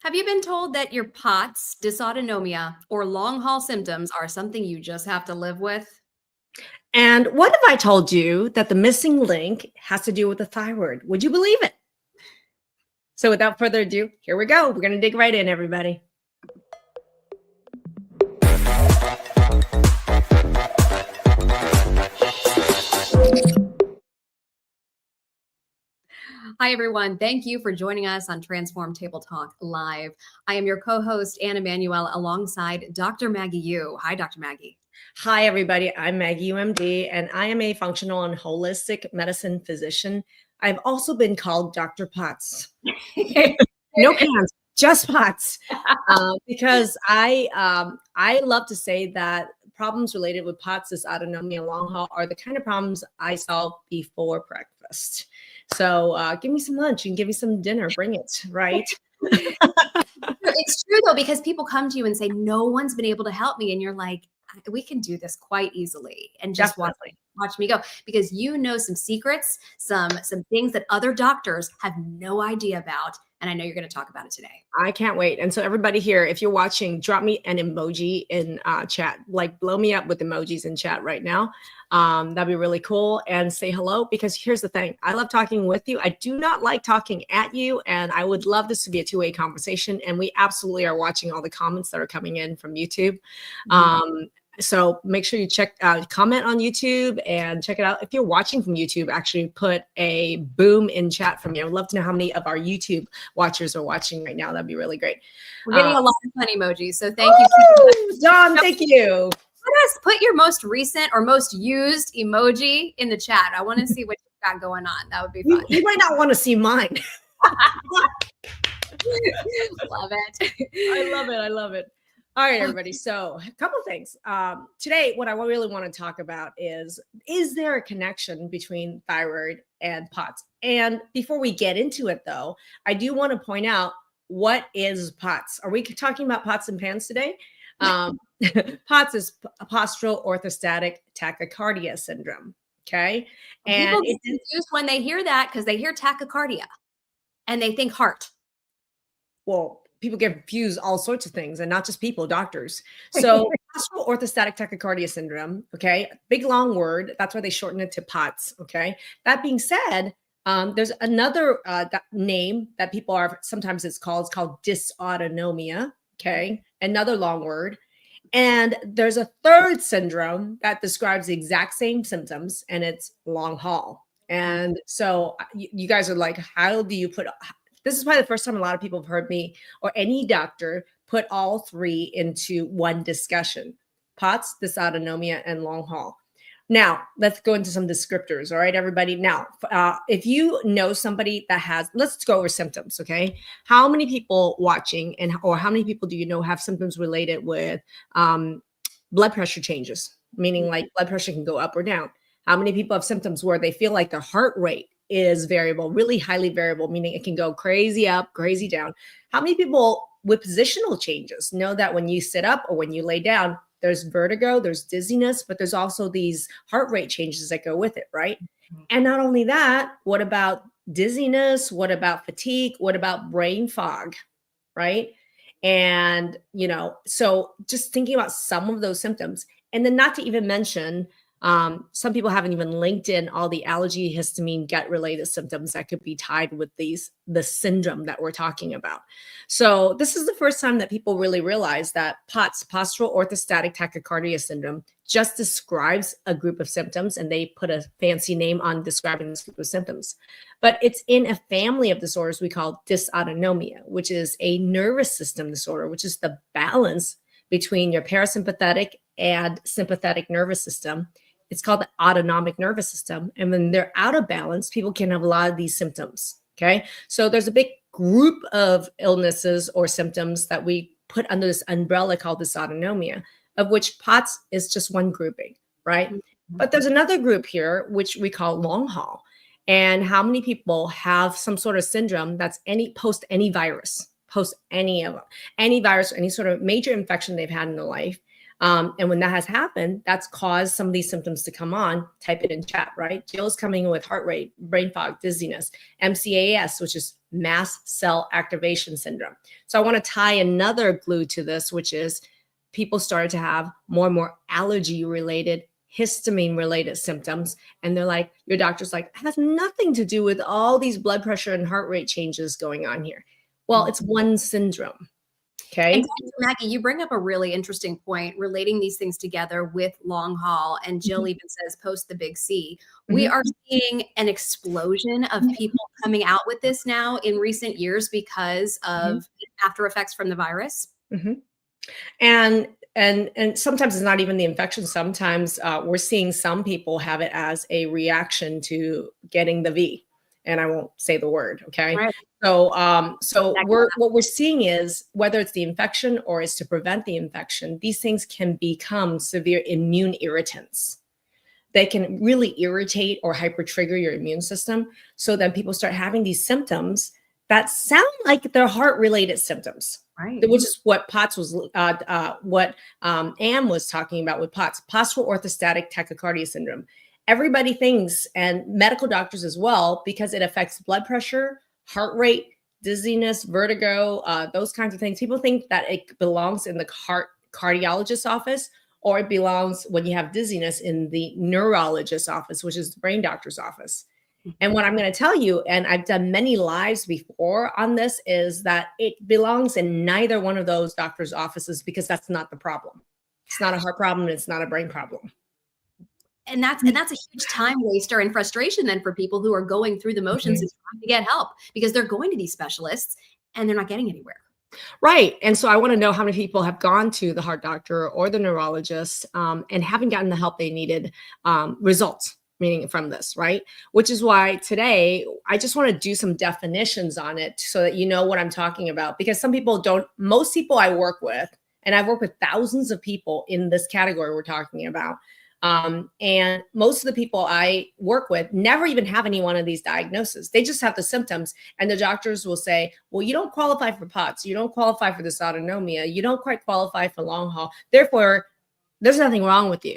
Have you been told that your POTS, dysautonomia, or long haul symptoms are something you just have to live with? And what if I told you that the missing link has to do with the thyroid? Would you believe it? So without further ado, here we go. We're going to dig right in, everybody. Hi, everyone. Thank you for joining us on Transform Table Talk Live. I am your co-host, Anna Manuel, alongside Dr. Maggie Yu. Hi, Dr. Maggie. Hi, everybody. I'm Maggie UMD, and I am a functional and holistic medicine physician. I've also been called Dr. Potts. No cans, just Potts, because I love to say that problems related with POTS, dysautonomia, and long haul are the kind of problems I solve before breakfast. So give me some lunch and give me some dinner. Bring it, right? It's true, though, because people come to you and say, no one's been able to help me. And you're like, we can do this quite easily. And just watch me go, because you know some secrets, some things that other doctors have no idea about. And I know you're going to talk about it today. I can't wait. And so everybody here, if you're watching, drop me an emoji in chat, like blow me up with emojis in chat right now. That'd be really cool. And say hello, because here's the thing. I love talking with you. I do not like talking at you. And I would love this to be a two-way conversation. And we absolutely are watching all the comments that are coming in from YouTube. So make sure you check comment on YouTube and check it out. If you're watching from YouTube, actually put a boom in chat from you. I'd love to know how many of our YouTube watchers are watching right now. That'd be really great. We're getting a lot of fun emojis. So thank you. John, thank you. Put your most recent or most used emoji in the chat. I want to see what you've got going on. That would be fun. You might not want to see mine. Love it. I love it. I love it. All right, everybody. So a couple of things. Today, what I really want to talk about is there a connection between thyroid and POTS? And before we get into it, though, I do want to point out, what is POTS? Are we talking about pots and pans today? POTS is postural orthostatic tachycardia syndrome. Okay. And people get confused when they hear that, because they hear tachycardia and they think heart. Well, people get confused all sorts of things, and not just people, doctors. So postural orthostatic tachycardia syndrome, okay, big long word. That's why they shorten it to POTS, okay? That being said, there's another name that people are, sometimes it's called dysautonomia, okay? Another long word. And there's a third syndrome that describes the exact same symptoms, and it's long haul. And so you guys are like, how do you put... This is probably the first time a lot of people have heard me or any doctor put all three into one discussion: POTS, dysautonomia, and long haul. Now, let's go into some descriptors. All right, everybody. Now, if you know somebody that has, let's go over symptoms, okay? How many people watching or how many people do you know have symptoms related with blood pressure changes? Meaning like blood pressure can go up or down. How many people have symptoms where they feel like their heart rate is variable, really highly variable, meaning it can go crazy up, crazy down? How many people with positional changes know that when you sit up or when you lay down, there's vertigo, there's dizziness, but there's also these heart rate changes that go with it, right? And not only that, what about dizziness? What about fatigue? What about brain fog, right? And, so just thinking about some of those symptoms, and then not to even mention, some people haven't even linked in all the allergy, histamine, gut-related symptoms that could be tied with the syndrome that we're talking about. So this is the first time that people really realize that POTS, postural orthostatic tachycardia syndrome, just describes a group of symptoms, and they put a fancy name on describing this group of symptoms. But it's in a family of disorders we call dysautonomia, which is a nervous system disorder, which is the balance between your parasympathetic and sympathetic nervous system. It's called the autonomic nervous system. And when they're out of balance, people can have a lot of these symptoms. Okay. So there's a big group of illnesses or symptoms that we put under this umbrella called dysautonomia, of which POTS is just one grouping, right? But there's another group here, which we call long haul. And how many people have some sort of syndrome that's post any virus, post any of them, any virus, or any sort of major infection they've had in their life. And when that has happened, that's caused some of these symptoms to come on. Type it in chat, right? Jill's coming in with heart rate, brain fog, dizziness, MCAS, which is mast cell activation syndrome. So I want to tie another glue to this, which is people started to have more and more allergy related, histamine related symptoms. And they're like, your doctor's like, it has nothing to do with all these blood pressure and heart rate changes going on here. Well, it's one syndrome. Okay. And Dr. Maggie, you bring up a really interesting point relating these things together with long haul. And Jill even says, post the big C. We are seeing an explosion of people coming out with this now in recent years because of after effects from the virus. And sometimes it's not even the infection. Sometimes we're seeing some people have it as a reaction to getting the V. And I won't say the word, okay? Right. So, what we're seeing is whether it's the infection or it's to prevent the infection, these things can become severe immune irritants. They can really irritate or hyper-trigger your immune system. So then people start having these symptoms that sound like they're heart-related symptoms. Right. Which is what POTS was, Anne was talking about with POTS, postural orthostatic tachycardia syndrome. Everybody thinks, and medical doctors as well, because it affects blood pressure, heart rate, dizziness, vertigo, those kinds of things. People think that it belongs in the cardiologist's office, or it belongs when you have dizziness in the neurologist's office, which is the brain doctor's office. And what I'm going to tell you, and I've done many lives before on this, is that it belongs in neither one of those doctor's offices because that's not the problem. It's not a heart problem. It's not a brain problem. And that's a huge time waster and frustration then for people who are going through the motions and trying to get help because they're going to these specialists and they're not getting anywhere. Right. And so I want to know how many people have gone to the heart doctor or the neurologist and haven't gotten the help they needed, results, meaning from this, right? Which is why today I just want to do some definitions on it so that you know what I'm talking about, because some people don't, most people I work with, and I've worked with thousands of people in this category we're talking about. And most of the people I work with never even have any one of these diagnoses. They just have the symptoms, and the doctors will say, well, you don't qualify for POTS. You don't qualify for dysautonomia. You don't quite qualify for long haul. Therefore, there's nothing wrong with you.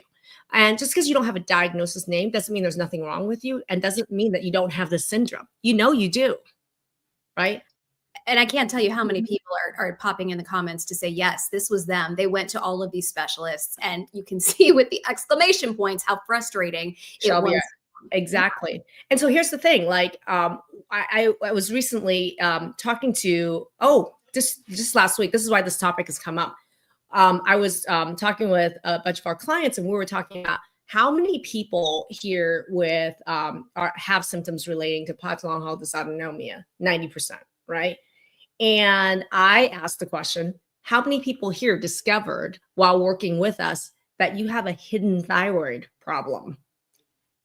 And just because you don't have a diagnosis name doesn't mean there's nothing wrong with you, and doesn't mean that you don't have the syndrome. You know you do, right? And I can't tell you how many people are popping in the comments to say, yes, this was them. They went to all of these specialists, and you can see with the exclamation points how frustrating it was. Exactly. And so here's the thing, like I was recently talking to, just last week, this is why this topic has come up. I was talking with a bunch of our clients, and we were talking about how many people here with have symptoms relating to POTS, long haul dysautonomia. 90%, right? And I asked the question, how many people here discovered while working with us that you have a hidden thyroid problem?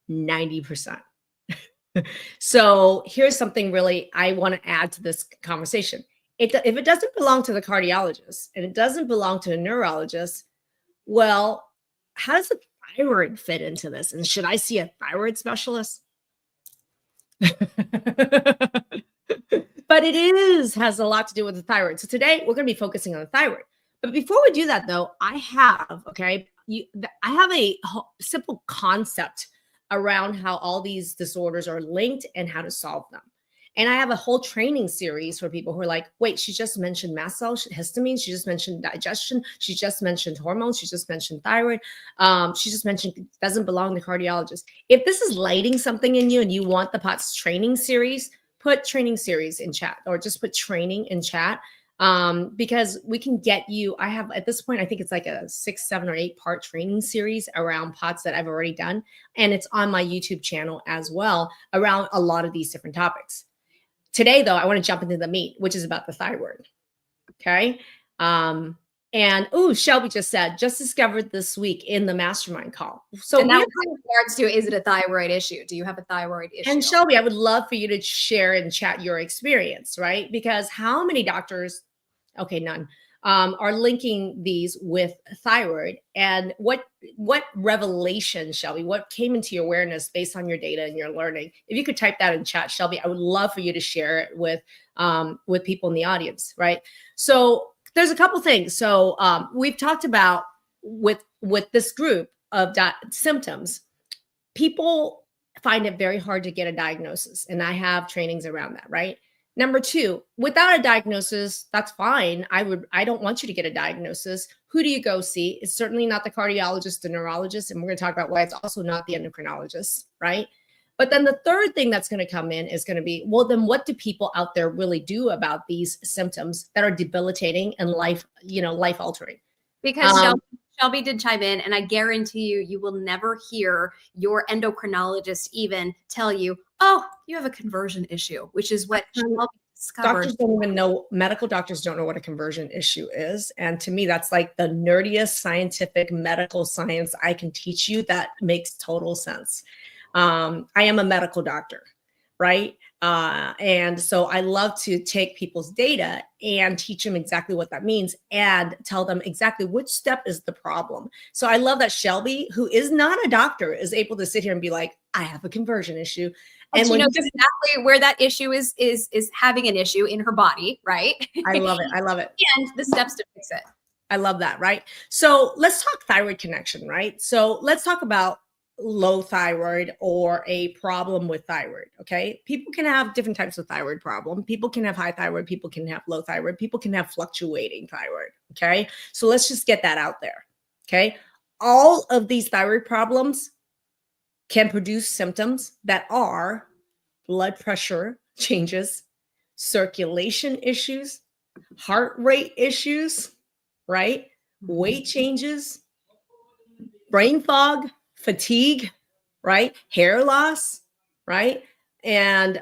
90%. So here's something really I want to add to this conversation. If it doesn't belong to the cardiologist and it doesn't belong to a neurologist, well, how does the thyroid fit into this? And should I see a thyroid specialist? But it has a lot to do with the thyroid. So today we're going to be focusing on the thyroid. But before we do that, though, I have a simple concept around how all these disorders are linked and how to solve them. And I have a whole training series for people who are like, wait, she just mentioned mast cells, histamine, she just mentioned digestion, she just mentioned hormones, she just mentioned thyroid, she just mentioned it doesn't belong to cardiologist. If this is lighting something in you and you want the POTS training series, put training series in chat, or just put training in chat, because we can get you. I have at this point, I think it's like a 6, 7, or 8 part training series around POTS that I've already done. And it's on my YouTube channel as well around a lot of these different topics. Today, though, I want to jump into the meat, which is about the thyroid. Okay. Shelby just said, just discovered this week in the mastermind call. So and that was in regards to, is it a thyroid issue? Do you have a thyroid issue? And Shelby, I would love for you to share in chat your experience, right? Because how many doctors, okay, none, are linking these with thyroid, and what revelation, Shelby, what came into your awareness based on your data and your learning? If you could type that in chat, Shelby, I would love for you to share it with people in the audience, right? So there's a couple things. So we've talked about with this group of symptoms, people find it very hard to get a diagnosis. And I have trainings around that, right? Number two, without a diagnosis, that's fine. I don't want you to get a diagnosis. Who do you go see? It's certainly not the cardiologist, the neurologist, and we're going to talk about why it's also not the endocrinologist, right? But then the third thing that's going to come in is going to be, well, then what do people out there really do about these symptoms that are debilitating and life altering? Because Shelby did chime in, and I guarantee you will never hear your endocrinologist even tell you, oh, you have a conversion issue, which is what Shelby discovered. Doctors don't even know, medical doctors don't know what a conversion issue is. And to me, that's like the nerdiest scientific medical science I can teach you that makes total sense. I am a medical doctor, right? And so I love to take people's data and teach them exactly what that means and tell them exactly which step is the problem. So I love that Shelby, who is not a doctor, is able to sit here and be like, I have a conversion issue. And she knows exactly where that issue is having an issue in her body, right? I love it. I love it. And the steps to fix it. I love that, right? So let's talk thyroid connection, right? So let's talk about low thyroid or a problem with thyroid. Okay. People can have different types of thyroid problem. People can have high thyroid. People can have low thyroid. People can have fluctuating thyroid. Okay. So let's just get that out there. Okay. All of these thyroid problems can produce symptoms that are blood pressure changes, circulation issues, heart rate issues, right? Weight changes, brain fog, fatigue, right? Hair loss, right? And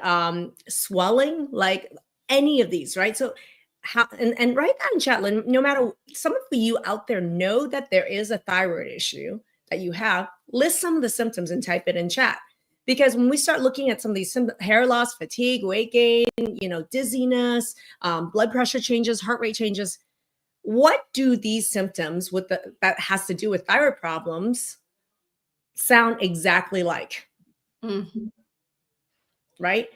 swelling, like any of these, right? So how, and write that in chat, Lynn, no matter, some of you out there know that there is a thyroid issue that you have, list some of the symptoms and type it in chat. Because when we start looking at some of these symptoms, hair loss, fatigue, weight gain, dizziness, blood pressure changes, heart rate changes, what do these symptoms that has to do with thyroid problems sound exactly like? Mm-hmm. Right?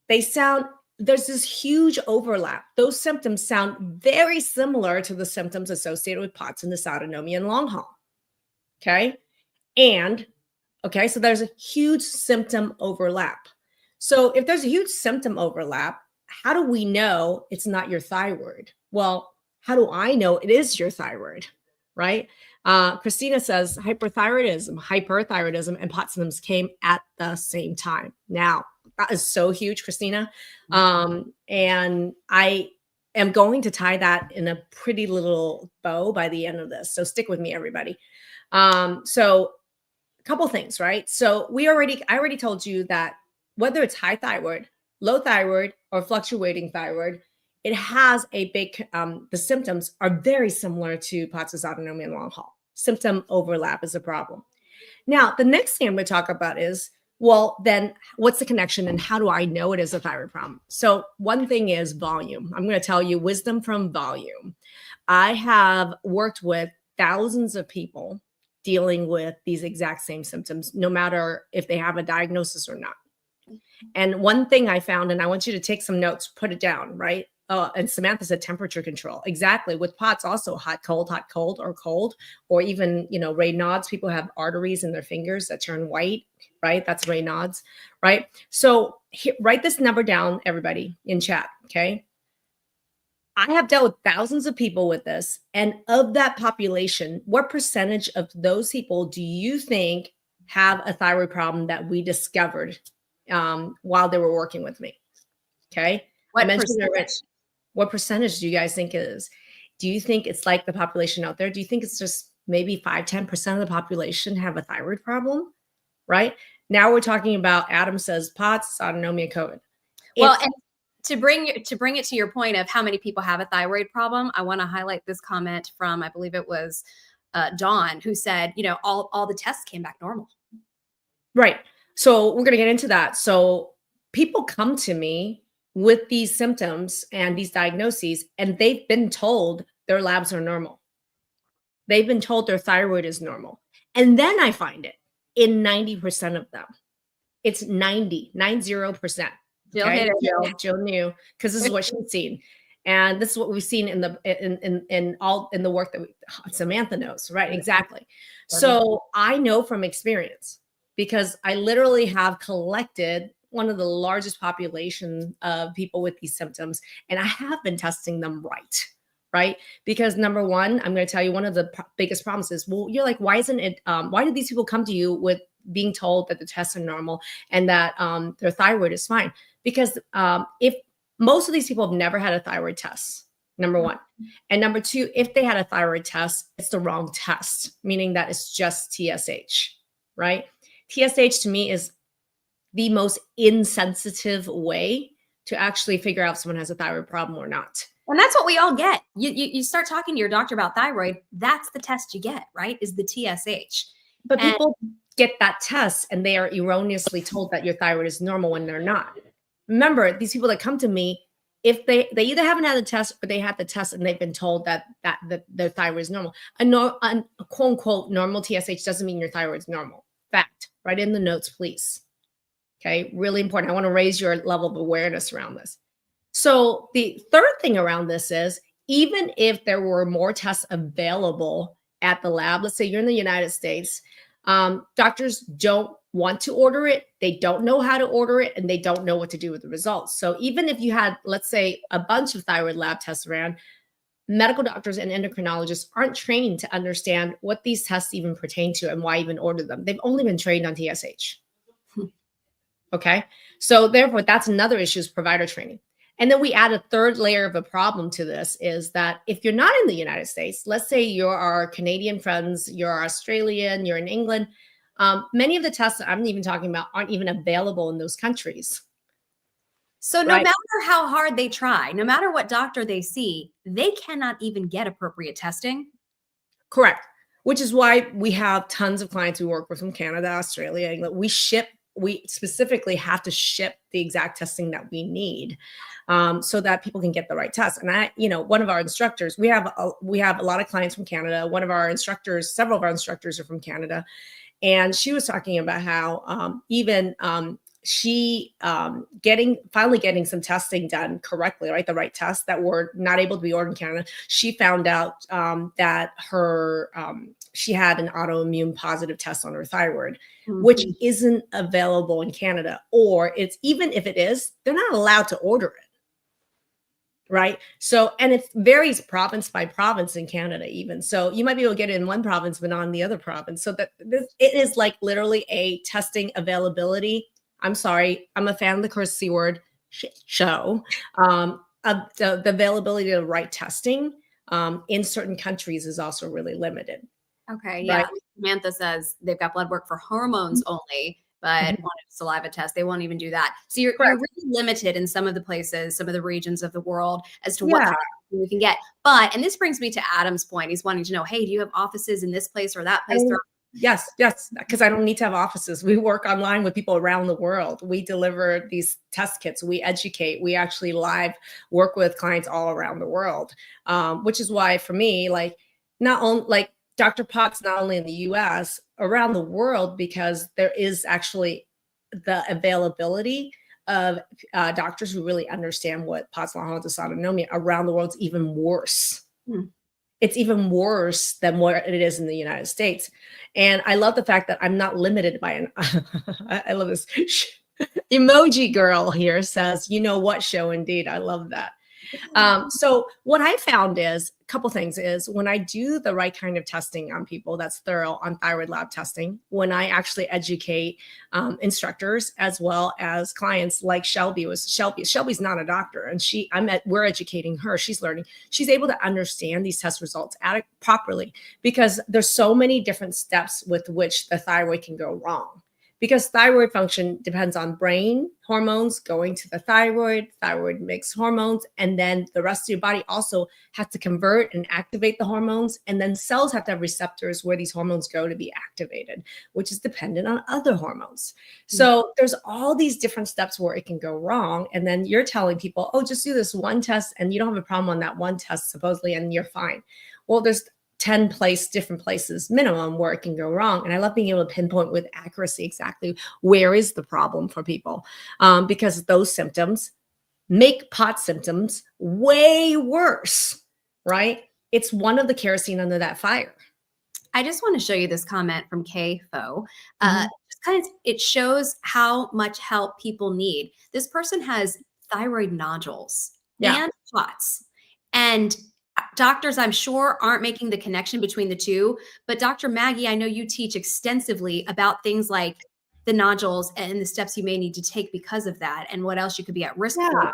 There's this huge overlap. Those symptoms sound very similar to the symptoms associated with POTS and dysautonomia and long haul. Okay. So there's a huge symptom overlap. So if there's a huge symptom overlap, how do we know it's not your thyroid? Well, how do I know it is your thyroid? Right? Christina says hyperthyroidism, and POTS symptoms came at the same time. Now, that is so huge, Christina. And I am going to tie that in a pretty little bow by the end of this. So stick with me, everybody. So a couple things, right? So I already told you that whether it's high thyroid, low thyroid, or fluctuating thyroid, it has a big, the symptoms are very similar to POTS, dysautonomia, and long haul. Symptom overlap is a problem. Now, the next thing I'm going to talk about is, well, then what's the connection and how do I know it is a thyroid problem? So one thing is volume. I'm going to tell you wisdom from volume. I have worked with thousands of people dealing with these exact same symptoms, no matter if they have a diagnosis or not. And one thing I found, and I want you to take some notes, put it down, right? And Samantha said temperature control. Exactly. With POTS, also hot, cold, or even, Raynaud's. People have arteries in their fingers that turn white, right? That's Raynaud's, right? So write this number down, everybody, in chat, okay? I have dealt with thousands of people with this. And of that population, what percentage of those people do you think have a thyroid problem that we discovered while they were working with me? Okay. What percentage do you guys think it is? Do you think it's like the population out there? Do you think it's just maybe 5-10% of the population have a thyroid problem? Right. Now we're talking about, Adam says, POTS, autonomia, COVID. Well, and to bring it to your point of how many people have a thyroid problem, I want to highlight this comment from, I believe it was Dawn, who said, all the tests came back normal. Right. So we're going to get into that. So people come to me with these symptoms and these diagnoses, and they've been told their labs are normal. They've been told their thyroid is normal. And then I find it in 90% of them. It's 90%. Jill hit it. Jill knew, because this is what she's seen. And this is what we've seen in the work that Samantha knows, right? Exactly. So I know from experience, because I literally have collected one of the largest population of people with these symptoms, and I have been testing them right? Because number one, I'm going to tell you one of the biggest problems is, well, you're like, why isn't it? Why do these people come to you with being told that the tests are normal and that their thyroid is fine? Because if most of these people have never had a thyroid test, number one. And number two, if they had a thyroid test, it's the wrong test, meaning that it's just TSH, right? TSH to me is the most insensitive way to actually figure out if someone has a thyroid problem or not. And that's what we all get. You start talking to your doctor about thyroid, that's the test you get, right? Is the TSH. But people get that test and they are erroneously told that your thyroid is normal when they're not. Remember, these people that come to me, if they either haven't had the test or they had the test and they've been told that their thyroid is normal. A quote unquote normal TSH doesn't mean your thyroid is normal. Fact. Write in the notes, please. Okay, really important. I want to raise your level of awareness around this. So the third thing around this is, even if there were more tests available at the lab, let's say you're in the United States, doctors don't want to order it, they don't know how to order it, and they don't know what to do with the results. So even if you had, let's say, a bunch of thyroid lab tests around, medical doctors and endocrinologists aren't trained to understand what these tests even pertain to and why even order them. They've only been trained on TSH. Okay, so therefore, that's another issue, is provider training. And then we add a third layer of a problem to this, is that if you're not in the United States, let's say you're our Canadian friends, you're Australian, you're in England, many of the tests that I'm even talking about aren't even available in those countries. So no matter how hard they try, no matter what doctor they see, they cannot even get appropriate testing. Correct. Which is why we have tons of clients we work with from Canada, Australia, England. We specifically have to ship the exact testing that we need, so that people can get the right test. And one of our instructors, we have a lot of clients from Canada. Several of our instructors are from Canada. And she was talking about how she finally getting some testing done correctly, right? The right tests that were not able to be ordered in Canada. She found out that she had an autoimmune positive test on her thyroid, which isn't available in Canada, or even if it is, they're not allowed to order it. Right. So, and it varies province by province in Canada, even. So you might be able to get it in one province, but not in the other province. So that it is like literally a testing availability. I'm sorry, I'm a fan of the curse C word show. The availability of the right testing in certain countries is also really limited. Okay. Yeah. Right? Samantha says they've got blood work for hormones only, but want a saliva test, they won't even do that. So you're really limited in some of the places, some of the regions of the world, as to what we can get. But, and this brings me to Adam's point. He's wanting to know, hey, do you have offices in this place or that place? Yes, because I don't need to have offices. We work online with people around the world. We deliver these test kits. We educate. We actually live work with clients all around the world, which is why for me, Dr. Potts, not only in the US, around the world, because there is actually the availability of doctors who really understand what Pots-Langerhans dysautonomia around the world is even worse. It's even worse than what it is in the United States. And I love the fact that I'm not limited by I love this. Emoji girl here says, you know what show indeed. I love that. So what I found is a couple things is when I do the right kind of testing on people that's thorough on thyroid lab testing, when I actually educate instructors as well as clients like Shelby's not a doctor, and we're educating her. She's learning. She's able to understand these test results properly, because there's so many different steps with which the thyroid can go wrong. Because thyroid function depends on brain hormones going to the thyroid makes hormones, and then the rest of your body also has to convert and activate the hormones, and then cells have to have receptors where these hormones go to be activated, which is dependent on other hormones. So there's all these different steps where it can go wrong, and then you're telling people, oh, just do this one test, and you don't have a problem on that one test supposedly, and you're fine. Well, there's 10 different places minimum where it can go wrong. And I love being able to pinpoint with accuracy exactly where is the problem for people, because those symptoms make POTS symptoms way worse, right? It's one of the kerosene under that fire. I just want to show you this comment from KFO. Mhm. Just kind of, it shows how much help people need. This person has thyroid nodules Yeah. and POTS. And doctors, I'm sure, aren't making the connection between the two. But Dr. Maggie, I know you teach extensively about things like the nodules and the steps you may need to take because of that, and what else you could be at risk for. Yeah.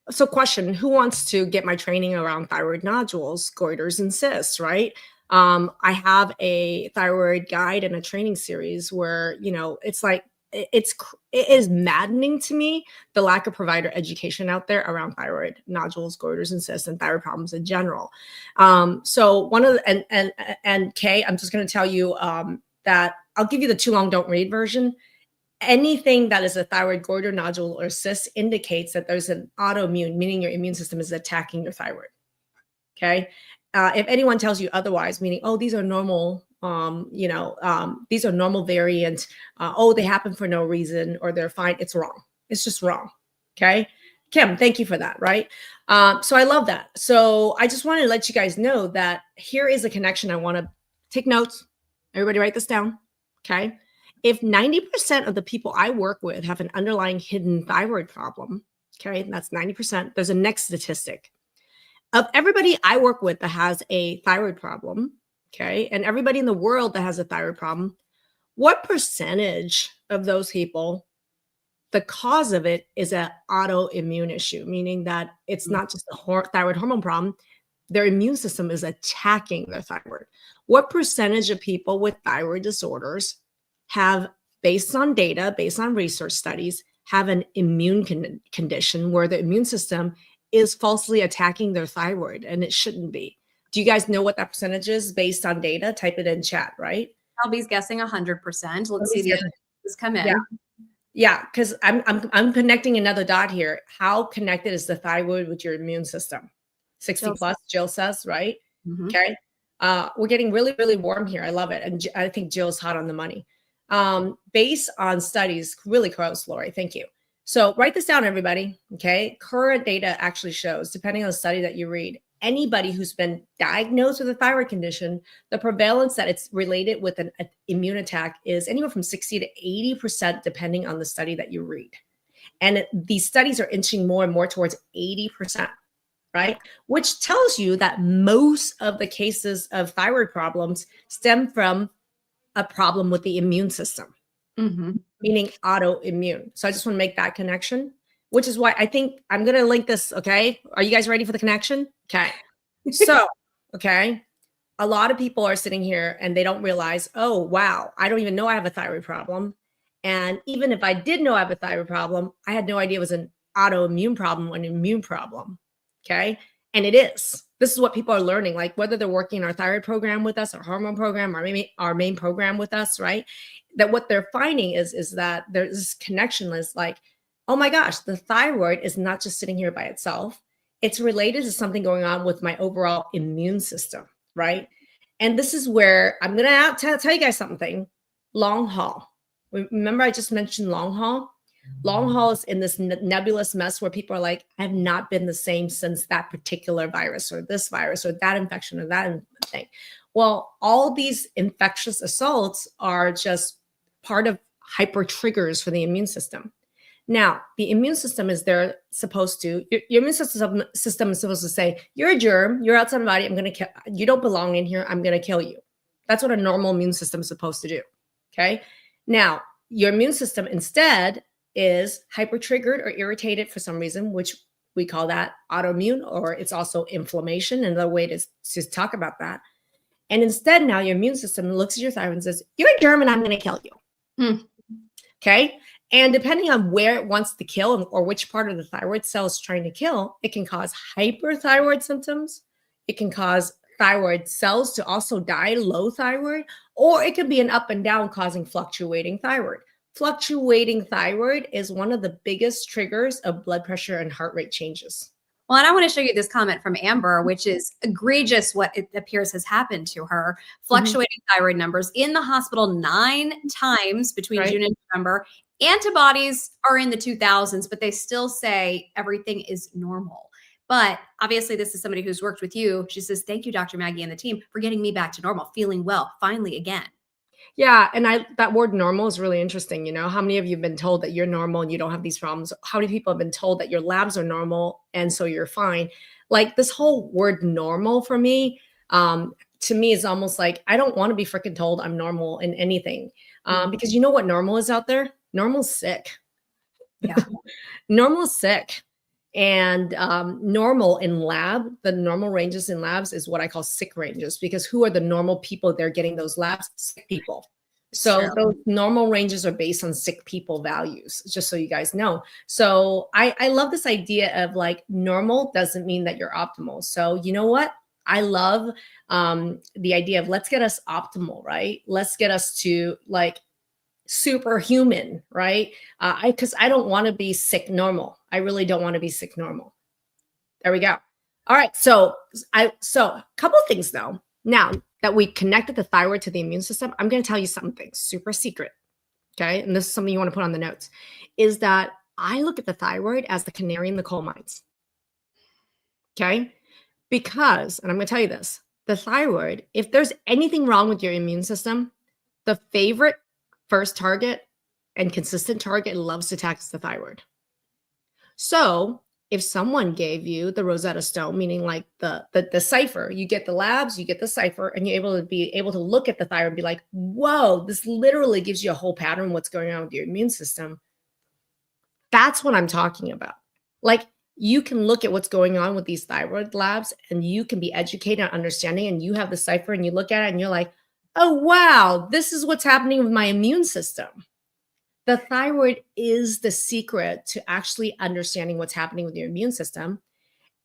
So question, who wants to get my training around thyroid nodules, goiters, and cysts, right? I have a thyroid guide and a training series where, you know, it's like, it is maddening to me, the lack of provider education out there around thyroid nodules, goiters, and cysts, and thyroid problems in general. So one of the, and Kay, I'm just going to tell you that I'll give you the too long don't read version. Anything that is a thyroid goiter, nodule, or cyst indicates that there's an autoimmune, meaning your immune system is attacking your thyroid. Okay. If anyone tells you otherwise, meaning, oh, these are normal, these are normal variants, oh, they happen for no reason, or they're fine, it's wrong. It's just wrong. Okay. Kim, thank you for that. Right. So I love that. So I just wanted to let you guys know that here is a connection. I want to take notes. Everybody write this down. Okay. If 90% of the people I work with have an underlying hidden thyroid problem, okay, that's 90%, there's a next statistic. Of everybody I work with that has a thyroid problem, okay, and everybody in the world that has a thyroid problem, what percentage of those people, the cause of it is an autoimmune issue, meaning that it's not just a thyroid hormone problem, their immune system is attacking their thyroid. What percentage of people with thyroid disorders have, based on data, based on research studies, have an immune condition where the immune system is falsely attacking their thyroid, and it shouldn't be? Do you guys know what that percentage is based on data? Type it in chat, right? Shelby's guessing 100%. Let's see the others come in. Yeah. Yeah, because I'm connecting another dot here. How connected is the thyroid with your immune system? 60 Jill plus, Jill says, right? Mhm. Okay. We're getting really, really warm here. I love it. And I think Jill's hot on the money. Based on studies, really close, Lori. Thank you. So write this down, everybody. Okay. Current data actually shows, depending on the study that you read, anybody who's been diagnosed with a thyroid condition, the prevalence that it's related with an immune attack is anywhere from 60 to 80%, depending on the study that you read. And these studies are inching more and more towards 80%, right? Which tells you that most of the cases of thyroid problems stem from a problem with the immune system, meaning autoimmune. So I just want to make that connection, which is why I think I'm going to link this. Okay. Are you guys ready for the connection? Okay. So, okay. A lot of people are sitting here and they don't realize, oh, wow, I don't even know I have a thyroid problem. And even if I did know I have a thyroid problem, I had no idea it was an autoimmune problem or an immune problem. Okay. And it is. This is what people are learning, like whether they're working our thyroid program with us, our hormone program, or maybe our main program with us, right? That what they're finding is that there's this connection is like, oh my gosh, the thyroid is not just sitting here by itself. It's related to something going on with my overall immune system, right? And this is where I'm going to tell you guys something. Long haul. Remember, I just mentioned long haul? Long haul is in this nebulous mess where people are like, I have not been the same since that particular virus or this virus or that infection or that thing. Well, all these infectious assaults are just part of hyper triggers for the immune system. Now, the immune system is there supposed to, your immune system is supposed to say, you're a germ, you're outside my body, I'm going to kill, you don't belong in here, I'm going to kill you. That's what a normal immune system is supposed to do. Okay. Now, your immune system instead is hyper triggered or irritated for some reason, which we call that autoimmune, or it's also inflammation. Another way to talk about that. And instead, now your immune system looks at your thyroid and says, you're a germ and I'm going to kill you. Okay. And depending on where it wants to kill or which part of the thyroid cell is trying to kill, it can cause hyperthyroid symptoms. It can cause thyroid cells to also die, low thyroid, or it could be an up and down causing fluctuating thyroid. Fluctuating thyroid is one of the biggest triggers of blood pressure and heart rate changes. Well, and I want to show you this comment from Amber, which is egregious what it appears has happened to her. Fluctuating thyroid numbers in the hospital 9 times between June and November, Antibodies are in the 2000s, but they still say everything is normal. But obviously, this is somebody who's worked with you. She says, thank you, Dr. Maggie and the team, for getting me back to normal, feeling well, finally again. Yeah, and that word normal is really interesting. You know, how many of you have been told that you're normal and you don't have these problems? How many people have been told that your labs are normal and so you're fine? Like this whole word normal for me, to me is almost like I don't want to be freaking told I'm normal in anything. Because you know what normal is out there? Normal's sick. Yeah. Normal is sick. And normal in lab, the normal ranges in labs is what I call sick ranges, because who are the normal people they're getting those labs? Sick people. So those normal ranges are based on sick people values, just so you guys know. So I love this idea of like normal doesn't mean that you're optimal. So you know what? I love the idea of let's get us optimal, right? Let's get us to like superhuman, right? Because I don't want to be sick normal. I really don't want to be sick normal. There we go. All right. So a couple of things though. Now that we connected the thyroid to the immune system, I'm going to tell you something super secret. Okay. And this is something you want to put on the notes, is that I look at the thyroid as the canary in the coal mines. Okay. Because, and I'm going to tell you this, the thyroid, if there's anything wrong with your immune system, the favorite first target and consistent target loves to tax the thyroid. So if someone gave you the Rosetta Stone, meaning like the cipher, you get the labs, you get the cipher, and you're able to look at the thyroid and be like, whoa, this literally gives you a whole pattern of what's going on with your immune system. That's what I'm talking about. Like you can look at what's going on with these thyroid labs and you can be educated on understanding, and you have the cipher and you look at it and you're like, oh, wow, this is what's happening with my immune system. The thyroid is the secret to actually understanding what's happening with your immune system,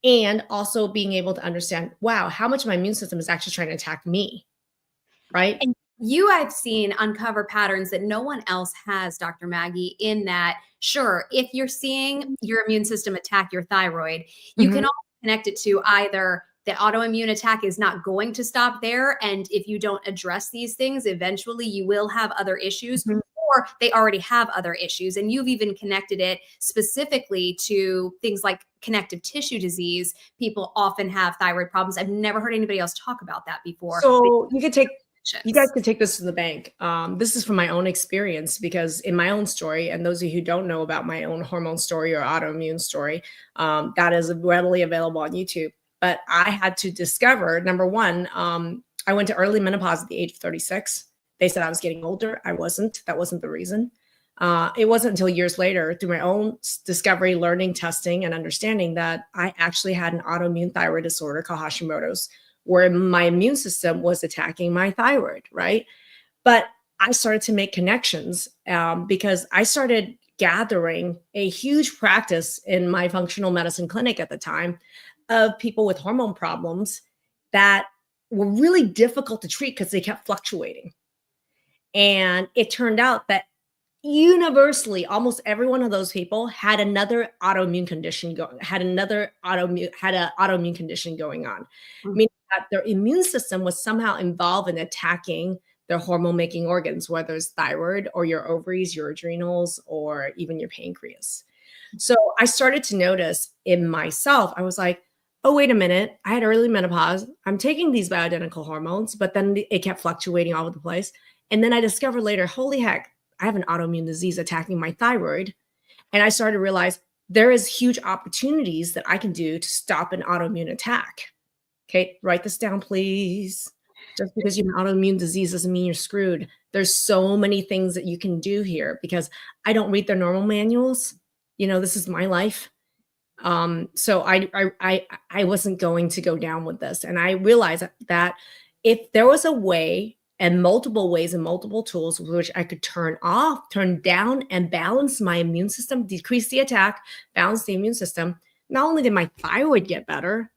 and also being able to understand, wow, how much of my immune system is actually trying to attack me, right? And you, I've seen uncover patterns that no one else has, Dr. Maggie, in that, sure, if you're seeing your immune system attack your thyroid, you can also connect it to either the autoimmune attack is not going to stop there, and if you don't address these things, eventually you will have other issues, or they already have other issues. And you've even connected it specifically to things like connective tissue disease. People often have thyroid problems. I've never heard anybody else talk about that before. So you guys can take this to the bank. This is from my own experience, because in my own story, and those of you who don't know about my own hormone story or autoimmune story, that is readily available on YouTube. But I had to discover, number one, I went to early menopause at the age of 36. They said I was getting older. I wasn't. That wasn't the reason. It wasn't until years later, through my own discovery, learning, testing, and understanding, that I actually had an autoimmune thyroid disorder called Hashimoto's, where my immune system was attacking my thyroid, right? But I started to make connections because I started gathering a huge practice in my functional medicine clinic at the time of people with hormone problems that were really difficult to treat because they kept fluctuating. And it turned out that universally, almost every one of those people had another autoimmune condition had an autoimmune condition going on, meaning that their immune system was somehow involved in attacking their hormone making organs, whether it's thyroid or your ovaries, your adrenals, or even your pancreas. So I started to notice in myself, I was like, oh, wait a minute, I had early menopause. I'm taking these bioidentical hormones, but then it kept fluctuating all over the place. And then I discovered later, holy heck, I have an autoimmune disease attacking my thyroid. And I started to realize there is huge opportunities that I can do to stop an autoimmune attack. Okay, write this down, please. Just because you have an autoimmune disease doesn't mean you're screwed. There's so many things that you can do here, because I don't read their normal manuals. You know, this is my life. So I wasn't going to go down with this. And I realized that if there was a way, and multiple ways and multiple tools with which I could turn off, turn down, and balance my immune system, decrease the attack, balance the immune system, not only did my thyroid get better,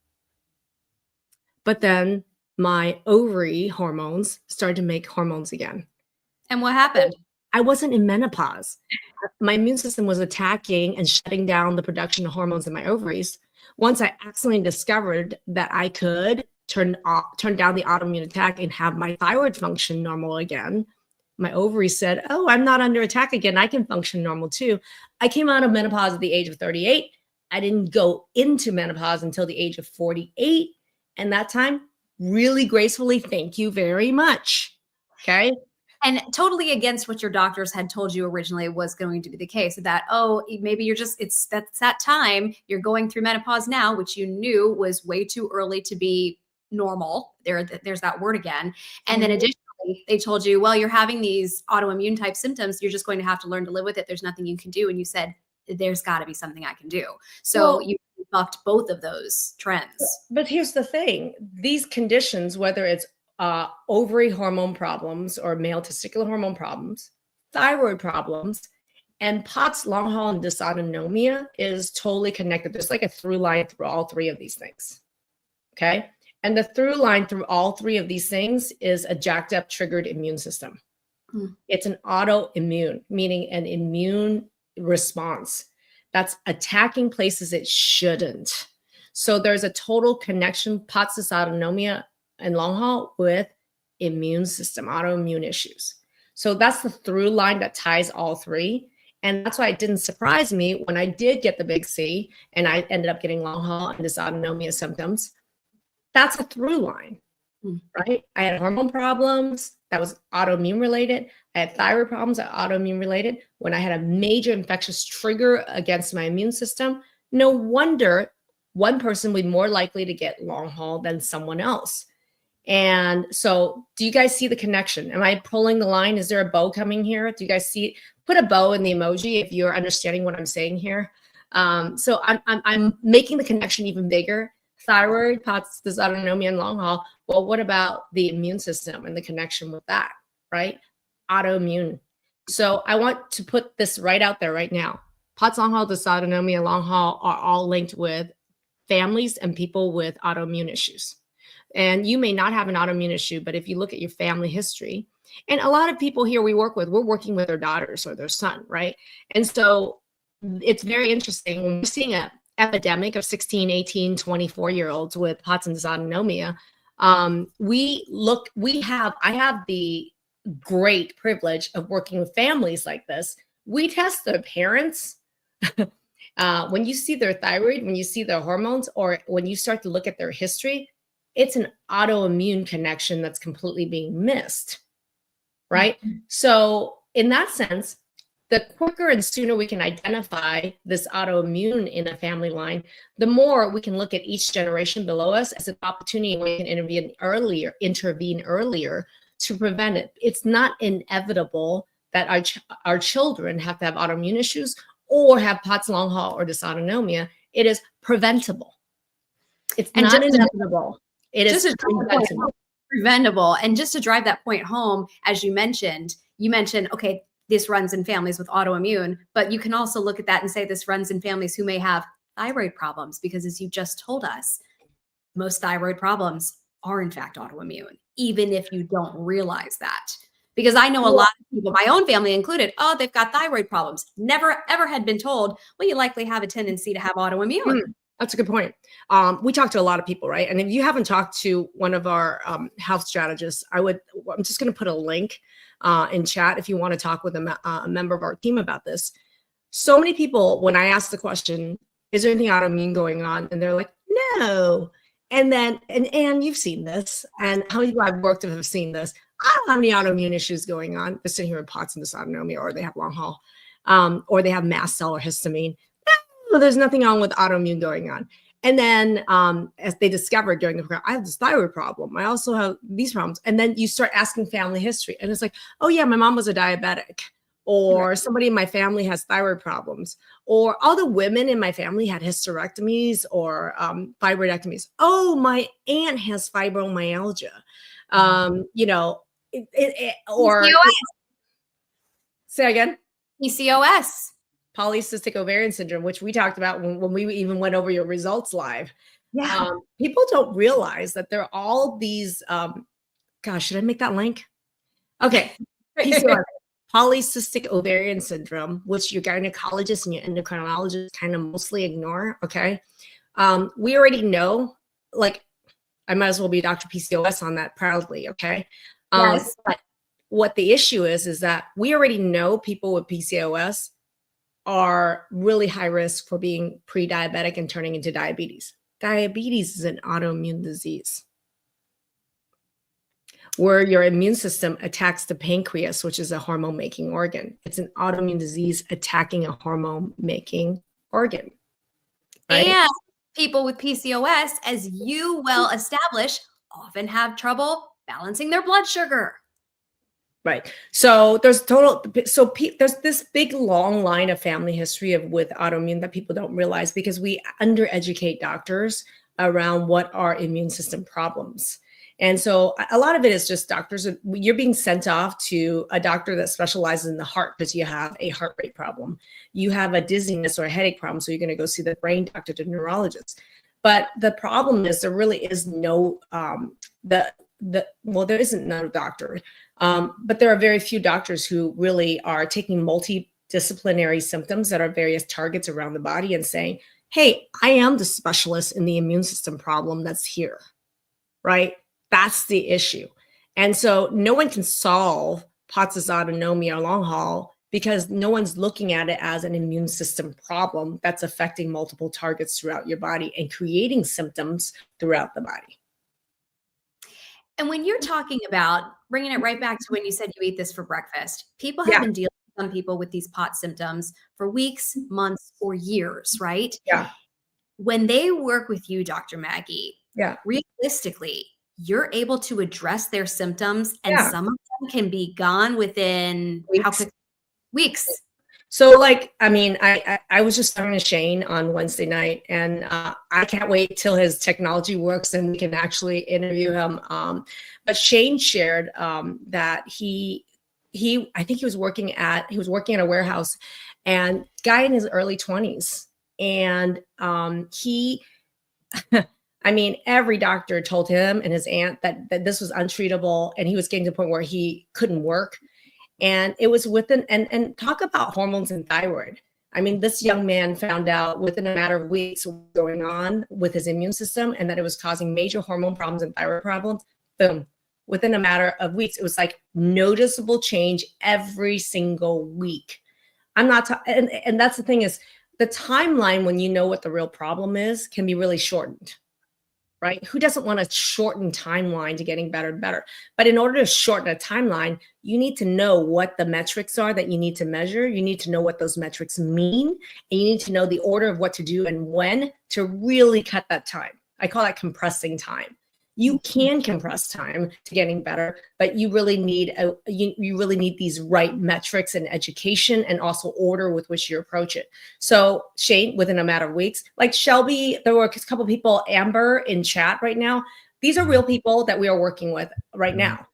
but then my ovary hormones started to make hormones again. And what happened? I wasn't in menopause. My immune system was attacking and shutting down the production of hormones in my ovaries. Once I accidentally discovered that I could turn down the autoimmune attack and have my thyroid function normal again, My ovaries said, oh, I'm not under attack again. I can function normal too. I came out of menopause at the age of 38. I didn't go into menopause until the age of 48. And that time, really gracefully, thank you very much. Okay. And totally against what your doctors had told you originally was going to be the case, that, oh, maybe you're just, that's that time, you're going through menopause now, which you knew was way too early to be normal. There's that word again. And then additionally, they told you, well, you're having these autoimmune type symptoms. You're just going to have to learn to live with it. There's nothing you can do. And you said, there's got to be something I can do. So you bucked both of those trends. But here's the thing. These conditions, whether it's ovary hormone problems or male testicular hormone problems, thyroid problems, and POTS, long haul, and dysautonomia is totally connected. There's like a through line through all three of these things. Okay. And the through line through all three of these things is a jacked up triggered immune system. It's an autoimmune, meaning an immune response that's attacking places it shouldn't. So there's a total connection, POTS, dysautonomia, and long haul with immune system, autoimmune issues. So that's the through line that ties all three. And that's why it didn't surprise me when I did get the big C and I ended up getting long haul and dysautonomia symptoms. That's a through line, right? I had hormone problems that was autoimmune related. I had thyroid problems that autoimmune related. When I had a major infectious trigger against my immune system, no wonder one person would be more likely to get long haul than someone else. And so do you guys see the connection? Am I pulling the line? Is there a bow coming here? Do you guys see? Put a bow in the emoji if you're understanding what I'm saying here. So I'm making the connection even bigger. Thyroid, POTS, dysautonomia, and long haul. Well, what about the immune system and the connection with that, right? Autoimmune. So I want to put this right out there right now. POTS, long haul, dysautonomia, long haul are all linked with families and people with autoimmune issues. And you may not have an autoimmune issue, but if you look at your family history, and a lot of people here we're working with their daughters or their son, right? And so it's very interesting when we're seeing an epidemic of 16, 18, 24-year-olds with POTS and dysautonomia. I have the great privilege of working with families like this. We test their parents. When you see their thyroid, when you see their hormones, or when you start to look at their history, it's an autoimmune connection that's completely being missed, right? So in that sense, the quicker and sooner we can identify this autoimmune in a family line, the more we can look at each generation below us as an opportunity we can intervene earlier to prevent it. It's not inevitable that our children have to have autoimmune issues or have POTS, long haul, or dysautonomia. It is preventable. It's not inevitable. It is preventable. And just to drive that point home, as you mentioned, okay, this runs in families with autoimmune, but you can also look at that and say this runs in families who may have thyroid problems, because as you just told us, most thyroid problems are in fact autoimmune, even if you don't realize that. Because I know a lot of people, my own family included, oh, they've got thyroid problems. Never, ever had been told, well, you likely have a tendency to have autoimmune. That's a good point. We talk to a lot of people, right? And if you haven't talked to one of our health strategists, I'm just going to put a link in chat if you want to talk with a member of our team about this. So many people, when I ask the question, is there anything autoimmune going on? And they're like, no. And then, and you've seen this, and how many people I've worked with have seen this. I don't have any autoimmune issues going on. They're sitting here with POTS and dysautonomia, or they have long haul, or they have mast cell or histamine. No, there's nothing wrong with autoimmune going on. And then as they discovered during the program, I have this thyroid problem. I also have these problems. And then you start asking family history. And it's like, oh yeah, my mom was a diabetic, or somebody in my family has thyroid problems, or all the women in my family had hysterectomies or fibroidectomies. Oh, my aunt has fibromyalgia. Or PCOS. Say again. PCOS. Polycystic ovarian syndrome, which we talked about when we even went over your results live. Yeah. People don't realize that there are all these, gosh, should I make that link? Okay. PCOS, polycystic ovarian syndrome, which your gynecologist and your endocrinologist kind of mostly ignore. Okay. We already know, like, I might as well be Dr. PCOS on that proudly. Okay. Yes. But what the issue is that we already know people with PCOS are really high risk for being pre-diabetic and turning into diabetes. Diabetes is an autoimmune disease where your immune system attacks the pancreas, which is a hormone-making organ. It's an autoimmune disease attacking a hormone-making organ, right? And people with PCOS, as you well establish, often have trouble balancing their blood sugar. Right. So there's there's this big long line of family history with autoimmune that people don't realize because we undereducate doctors around what are immune system problems. And so a lot of it is just you're being sent off to a doctor that specializes in the heart because you have a heart rate problem. You have a dizziness or a headache problem. So you're going to go see the brain doctor, the neurologist. But the problem is there really is no, there isn't no doctor. But there are very few doctors who really are taking multidisciplinary symptoms that are various targets around the body and saying, hey, I am the specialist in the immune system problem that's here, right? That's the issue. And so no one can solve POTS dysautonomia or long haul because no one's looking at it as an immune system problem that's affecting multiple targets throughout your body and creating symptoms throughout the body. And when you're talking about bringing it right back to when you said you eat this for breakfast, people have been dealing with some people with these POTS symptoms for weeks, months, or years, right? Yeah. When they work with you, Dr. Maggie, yeah, realistically, you're able to address their symptoms and some of them can be gone within weeks. So like, I mean, I was just talking to Shane on Wednesday night and I can't wait till his technology works and we can actually interview him. But Shane shared that I think he was working at a warehouse and guy in his early 20s. And I mean, every doctor told him and his aunt that this was untreatable and he was getting to the point where he couldn't work. And it was and talk about hormones and thyroid. I mean, this young man found out within a matter of weeks what was going on with his immune system and that it was causing major hormone problems and thyroid problems. Boom. Within a matter of weeks, it was like noticeable change every single week. And that's the thing is the timeline when you know what the real problem is can be really shortened. Right? Who doesn't want a shortened timeline to getting better and better? But in order to shorten a timeline, you need to know what the metrics are that you need to measure. You need to know what those metrics mean. And you need to know the order of what to do and when to really cut that time. I call that compressing time. You can compress time to getting better, but you really need you really need these right metrics and education and also order with which you approach it. So Shane, within a matter of weeks, like Shelby, there were a couple of people, Amber in chat right now. These are real people that we are working with right now.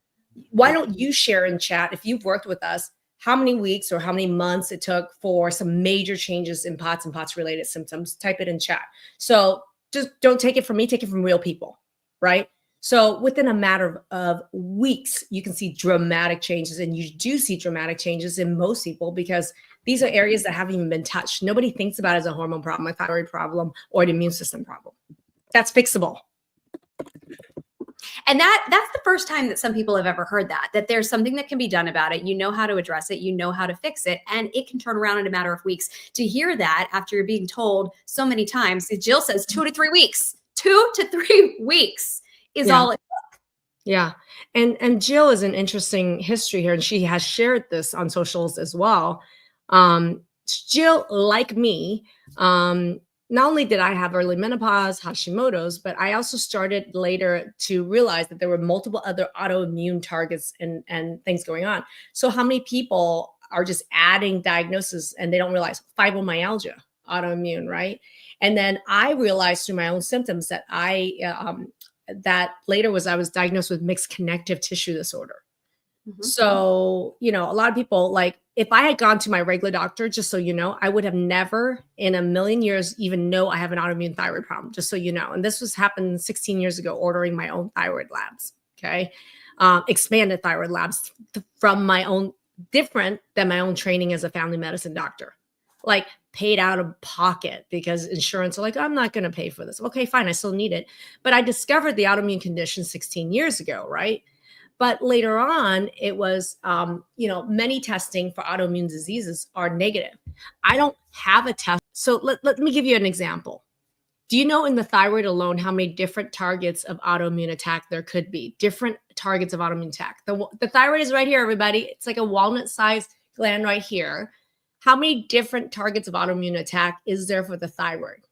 Why don't you share in chat if you've worked with us, how many weeks or how many months it took for some major changes in POTS and POTS related symptoms? Type it in chat. So just don't take it from me, take it from real people, right? So within a matter of weeks, you can see dramatic changes, and you do see dramatic changes in most people because these are areas that haven't even been touched. Nobody thinks about it as a hormone problem, a thyroid problem, or an immune system problem. That's fixable. And that's the first time that some people have ever heard that there's something that can be done about it. You know how to address it. You know how to fix it. And it can turn around in a matter of weeks. To hear that after you're being told so many times, Jill says 2 to 3 weeks, 2 to 3 weeks. Is all it took. Yeah. And Jill is an interesting history here, and she has shared this on socials as well. Jill, like me, not only did I have early menopause, Hashimoto's, but I also started later to realize that there were multiple other autoimmune targets and things going on. So how many people are just adding diagnosis and they don't realize fibromyalgia, autoimmune, right? And then I realized through my own symptoms that that later I was diagnosed with mixed connective tissue disorder. Mm-hmm. So, a lot of people, like, if I had gone to my regular doctor, just so you know, I would have never in a million years even know I have an autoimmune thyroid problem, just so you know. And this happened 16 years ago, ordering my own thyroid labs, okay? Expanded thyroid labs from my own, different than my own training as a family medicine doctor. Like, paid out of pocket because insurance are like, I'm not going to pay for this. Okay, fine. I still need it. But I discovered the autoimmune condition 16 years ago, right? But later on, it was, many testing for autoimmune diseases are negative. I don't have a test. So let me give you an example. Do you know in the thyroid alone how many different targets of autoimmune attack there could be? Different targets of autoimmune attack. The thyroid is right here, everybody. It's like a walnut-sized gland right here. How many different targets of autoimmune attack is there for the thyroid?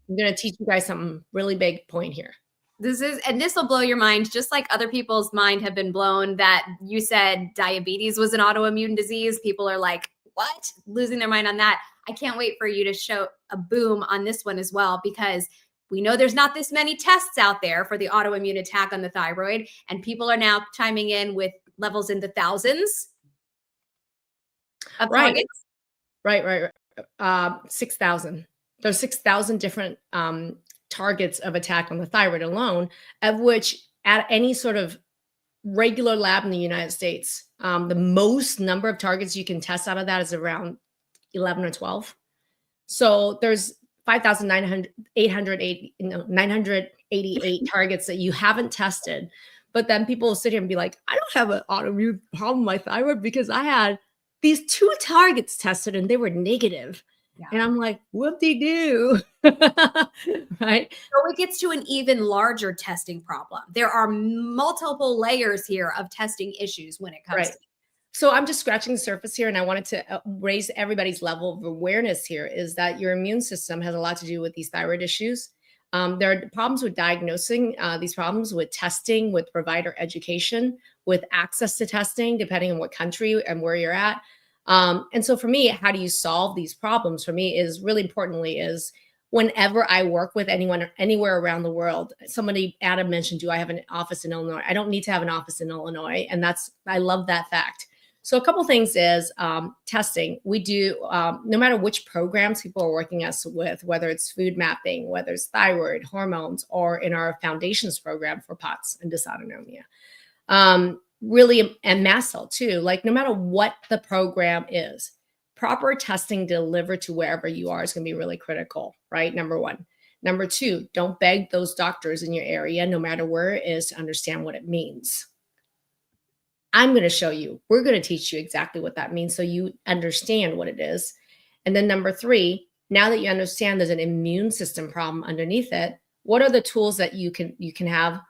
I'm going to teach you guys something really big point here. This will blow your mind, just like other people's mind have been blown that you said diabetes was an autoimmune disease. People are like, what? Losing their mind on that. I can't wait for you to show a boom on this one as well, because we know there's not this many tests out there for the autoimmune attack on the thyroid. And people are now chiming in with levels in the thousands of targets. Right. 6,000. There's 6,000 different targets of attack on the thyroid alone, of which at any sort of regular lab in the United States, the most number of targets you can test out of that is around 11 or 12. So there's 988 targets that you haven't tested. But then people will sit here and be like, I don't have an autoimmune problem with my thyroid because I had these 2 targets tested and they were negative. Yeah. And I'm like, whoop-de-doo, right? So it gets to an even larger testing problem. There are multiple layers here of testing issues when it comes to. So I'm just scratching the surface here, and I wanted to raise everybody's level of awareness here, is that your immune system has a lot to do with these thyroid issues. There are problems with diagnosing these problems, with testing, with provider education, with access to testing, depending on what country and where you're at. And so for me, how do you solve these problems? For me is really importantly is whenever I work with anyone anywhere around the world, Adam mentioned, do I have an office in Illinois? I don't need to have an office in Illinois. And I love that fact. So a couple things is testing. We do, no matter which programs people are working us with, whether it's food mapping, whether it's thyroid, hormones, or in our foundations program for POTS and dysautonomia. Really, and mast cell too, like no matter what the program is, proper testing delivered to wherever you are is going to be really critical, right? Number one. Number two, don't beg those doctors in your area, no matter where it is, to understand what it means. I'm going to show you. We're going to teach you exactly what that means so you understand what it is. And then number three, now that you understand there's an immune system problem underneath it, what are the tools that you can have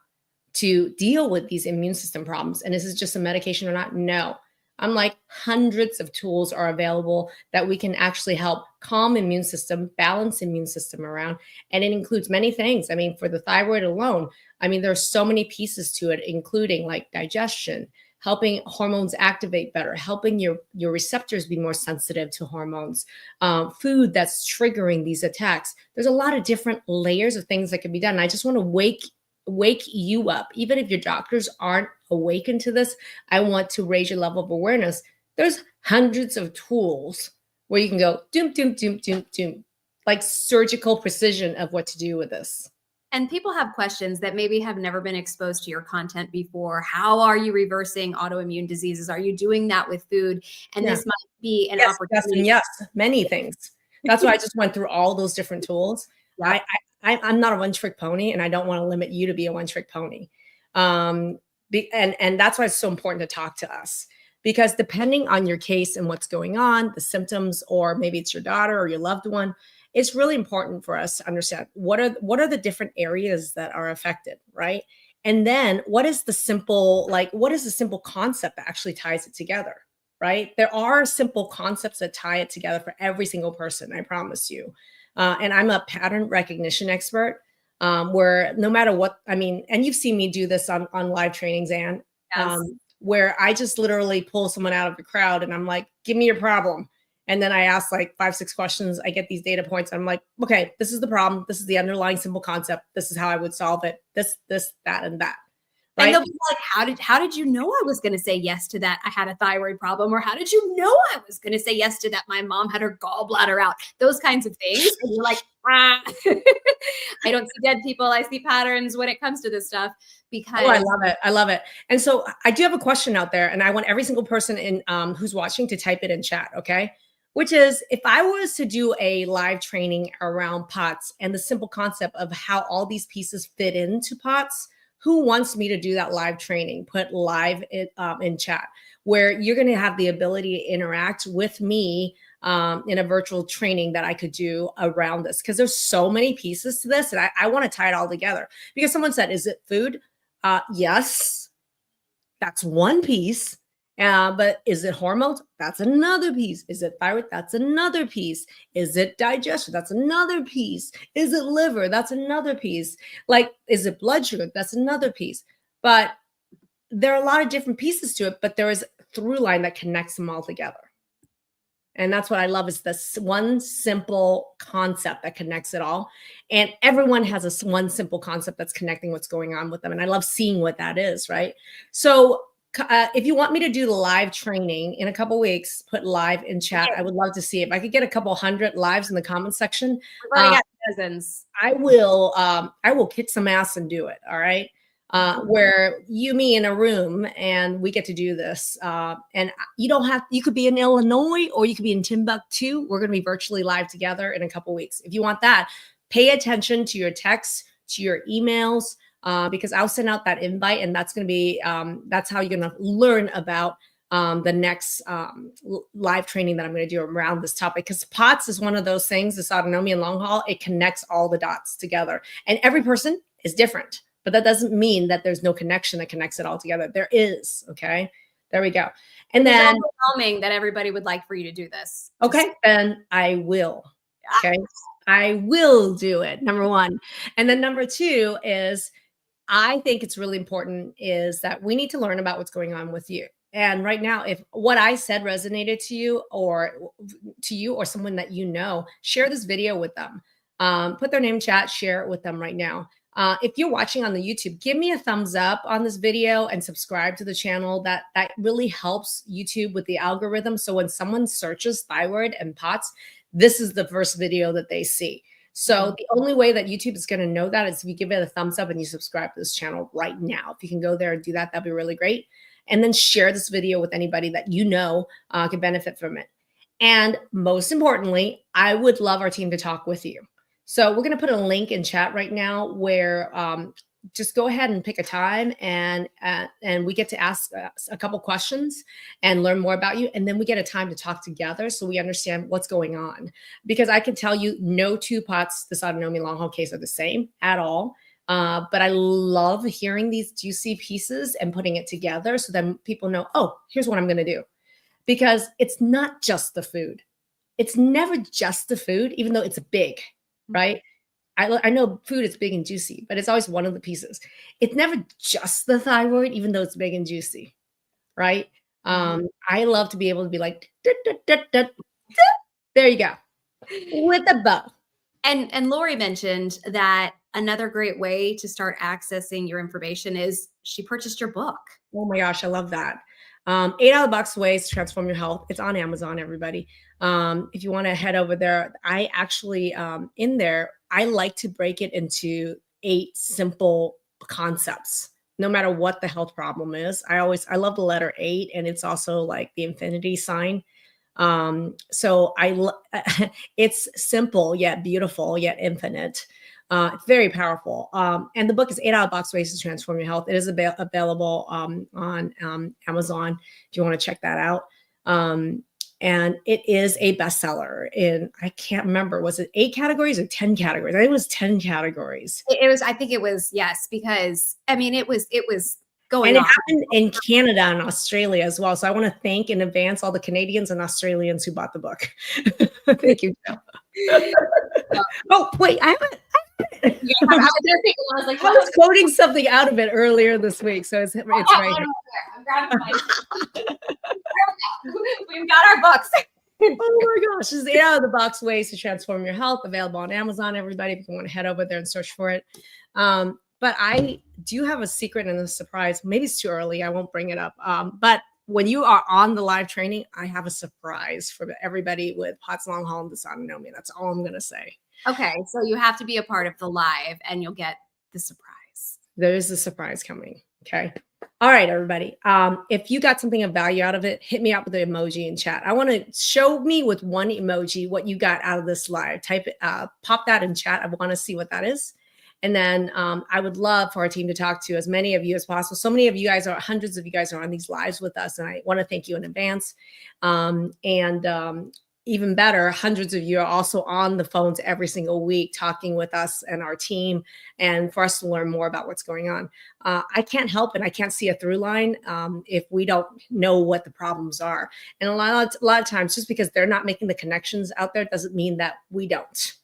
to deal with these immune system problems? And is this just a medication or not? No. I'm like, hundreds of tools are available that we can actually help calm immune system, balance immune system around. And it includes many things. I mean, for the thyroid alone, I mean, there's so many pieces to it, including like digestion, helping hormones activate better, helping your receptors be more sensitive to hormones, food that's triggering these attacks. There's a lot of different layers of things that can be done. And I just want to wake you up. Even if your doctors aren't awakened to this, I want to raise your level of awareness. There's hundreds of tools where you can go doom, doom, doom, doom, doom, like surgical precision of what to do with this. And people have questions that maybe have never been exposed to your content before. How are you reversing autoimmune diseases? Are you doing that with food? And this might be an opportunity. Yes, many things. That's why I just went through all those different tools. Yeah. I'm not a one-trick pony, and I don't want to limit you to be a one-trick pony. And that's why it's so important to talk to us, because depending on your case and what's going on, the symptoms, or maybe it's your daughter or your loved one, it's really important for us to understand what are the different areas that are affected, right? And then what is the simple concept that actually ties it together, right? There are simple concepts that tie it together for every single person, I promise you. And I'm a pattern recognition expert, where no matter what, I mean, and you've seen me do this on live trainings, Anne, yes. Where I just literally pull someone out of the crowd and I'm like, give me your problem. And then I ask like 5-6 questions. I get these data points. And I'm like, okay, this is the problem. This is the underlying simple concept. This is how I would solve it. This, that, and that. Right? And they'll be like, how did you know I was going to say yes to that? I had a thyroid problem, or how did you know I was going to say yes to that? My mom had her gallbladder out. Those kinds of things. And you're like, I don't see dead people. I see patterns when it comes to this stuff. Because I love it. I love it. And so I do have a question out there, and I want every single person in who's watching to type it in chat. Okay. Which is, if I was to do a live training around POTS and the simple concept of how all these pieces fit into POTS, Who wants me to do that live training? Put live in chat, where you're going to have the ability to interact with me in a virtual training that I could do around this, because there's so many pieces to this, and I want to tie it all together. Because someone said, is it food? Yes, that's one piece. But is it hormones? That's another piece. Is it thyroid? That's another piece. Is it digestion? That's another piece. Is it liver? That's another piece. Like, is it blood sugar? That's another piece. But there are a lot of different pieces to it, but there is a through line that connects them all together. And that's what I love, is this one simple concept that connects it all. And everyone has this one simple concept that's connecting what's going on with them. And I love seeing what that is, right? So if you want me to do the live training in a couple weeks, put live in chat. I would love to see it. If I could get a couple hundred lives in the comment section. We've already got dozens. I will kick some ass and do it. All right. Where me in a room and we get to do this. And you could be in Illinois or you could be in Timbuktu. We're going to be virtually live together in a couple weeks. If you want that, pay attention to your texts, to your emails, because I'll send out that invite, and that's going to be, that's how you're going to learn about the next live training that I'm going to do around this topic. Because POTS is one of those things, this autonomy and long haul, it connects all the dots together. And every person is different. But that doesn't mean that there's no connection that connects it all together. There is, okay? There we go. And then— it's overwhelming that everybody would like for you to do this. Okay, then I will, okay? I will do it, number one. And then number two is, I think it's really important is that we need to learn about what's going on with you. And right now, if what I said resonated to you or someone that you know, share this video with them. Put their name in chat, share it with them right now. If you're watching on the YouTube, give me a thumbs up on this video and subscribe to the channel. That really helps YouTube with the algorithm. So when someone searches thyroid and POTS, this is the first video that they see. So the only way that YouTube is going to know that is if you give it a thumbs up and you subscribe to this channel right now. If you can go there and do that, that'd be really great. And then share this video with anybody that you know can benefit from it. And most importantly, I would love our team to talk with you. So we're going to put a link in chat right now where just go ahead and pick a time, and we get to ask a couple questions and learn more about you. And then we get a time to talk together so we understand what's going on. Because I can tell you no two POTS, this autonomy long haul case, are the same at all. But I love hearing these juicy pieces and putting it together so then people know, oh, here's what I'm going to do. Because it's not just the food. It's never just the food, even though it's big. Right? I know food is big and juicy, but it's always one of the pieces. It's never just the thyroid, even though it's big and juicy. Right? I love to be able to be like, there you go, with a bow. And Lori mentioned that another great way to start accessing your information is she purchased your book. Oh my gosh, I love that. 8 out of the box ways to transform your health. It's on Amazon, everybody. If you want to head over there, I actually, in there, I like to break it into 8 simple concepts, no matter what the health problem is. I love the letter 8, and it's also like the infinity sign. So it's simple, yet beautiful, yet infinite. It's very powerful. And the book is 8 out of the box ways to transform your health. It is available on Amazon if you want to check that out. And it is a bestseller in, I can't remember, was it 8 categories or 10 categories? I think it was 10 categories. I think it was, yes, because I mean, it was going and it on. happened in Canada and Australia as well. So I want to thank in advance all the Canadians and Australians who bought the book. Thank you, Joe. Oh, wait, I haven't. Yeah, I was like, I was quoting something out of it earlier this week, so it's right here. I'm grabbing my. We've got our books. Oh my gosh, this is 8 out of the box ways to transform your health, available on Amazon. Everybody, if you want to head over there and search for it. But I do have a secret and a surprise. Maybe it's too early. I won't bring it up. But when you are on the live training, I have a surprise for everybody with POTS long haul and dysautonomia. That's all I'm going to say. Okay, so you have to be a part of the live and you'll get the surprise. There is a surprise coming. Okay. All right, everybody. If you got something of value out of it, hit me up with the emoji in chat. I want to show me with one emoji what you got out of this live. Type it, pop that in chat. I want to see what that is. And then I would love for our team to talk to as many of you as possible. So many of you guys hundreds of you guys are on these lives with us. And I want to thank you in advance. Even better, hundreds of you are also on the phones every single week talking with us and our team, and for us to learn more about what's going on. I can't help and I can't see a through line if we don't know what the problems are. And a lot of times, just because they're not making the connections out there doesn't mean that we don't.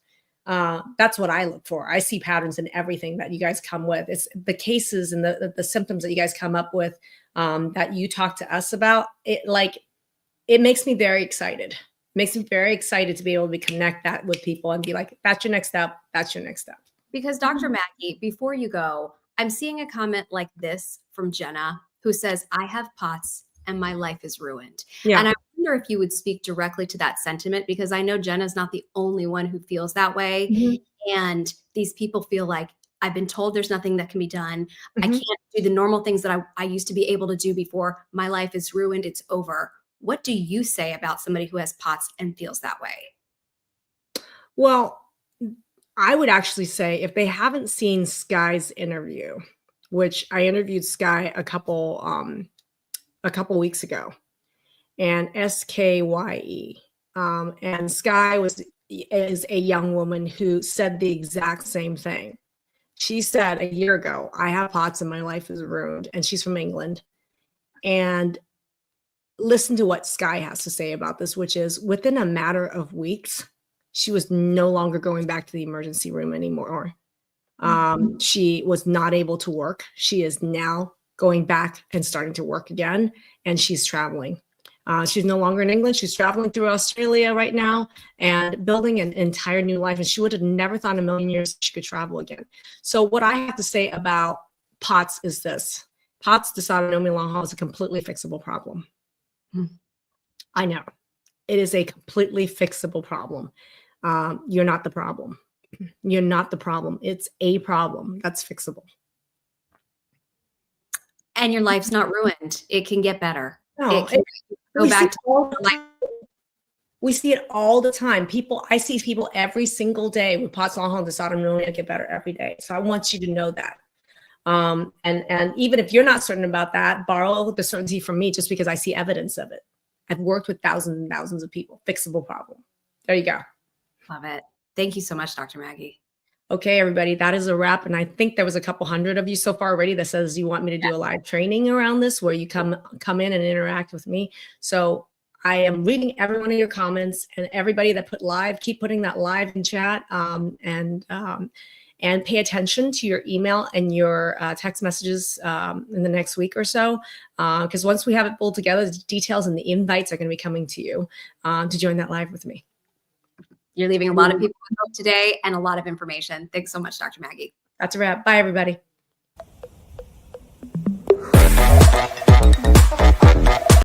That's what I look for. I see patterns in everything that you guys come with. It's the cases and the symptoms that you guys come up with that you talk to us about. It makes me very excited. Makes me very excited to be able to connect that with people and be like, that's your next step. That's your next step. Because Dr. Maggie, before you go, I'm seeing a comment like this from Jenna, who says, I have POTS and my life is ruined. Yeah. And I wonder if you would speak directly to that sentiment, because I know Jenna's not the only one who feels that way. Mm-hmm. And these people feel like, I've been told there's nothing that can be done. Mm-hmm. I can't do the normal things that I used to be able to do before. My life is ruined. It's over. What do you say about somebody who has POTS and feels that way? Well, I would actually say if they haven't seen Skye's interview, which I interviewed Skye a couple weeks ago, and SKYE, and Skye is a young woman who said the exact same thing. She said a year ago, I have POTS and my life is ruined, and she's from England. And listen to what Skye has to say about this, which is within a matter of weeks, she was no longer going back to the emergency room anymore. She was not able to work. She is now going back and starting to work again, and she's traveling. She's no longer in England. She's traveling through Australia right now and building an entire new life. And she would have never thought in a million years she could travel again. So what I have to say about POTS is this. POTS, dysautonomia long haul, is a completely fixable problem. I know. It is a completely fixable problem. You're not the problem. You're not the problem. It's a problem that's fixable. And your life's not ruined. It can get better. No, it can go back to life. We see it all the time. I see people every single day with POTS long haul dysautonomia get better every day. So I want you to know that. And even if you're not certain about that, borrow the certainty from me just because I see evidence of it. I've worked with thousands and thousands of people. Fixable problem. There you go. Love it. Thank you so much, Dr. Maggie. Okay, everybody, that is a wrap. And I think there was a couple hundred of you so far already that says you want me to do a live training around this where you come in and interact with me. So I am reading every one of your comments, and everybody that put live, keep putting that live in chat, and pay attention to your email and your text messages in the next week or so. Because once we have it pulled together, the details and the invites are going to be coming to you to join that live with me. You're leaving a lot of people with hope today and a lot of information. Thanks so much, Dr. Maggie. That's a wrap. Bye, everybody.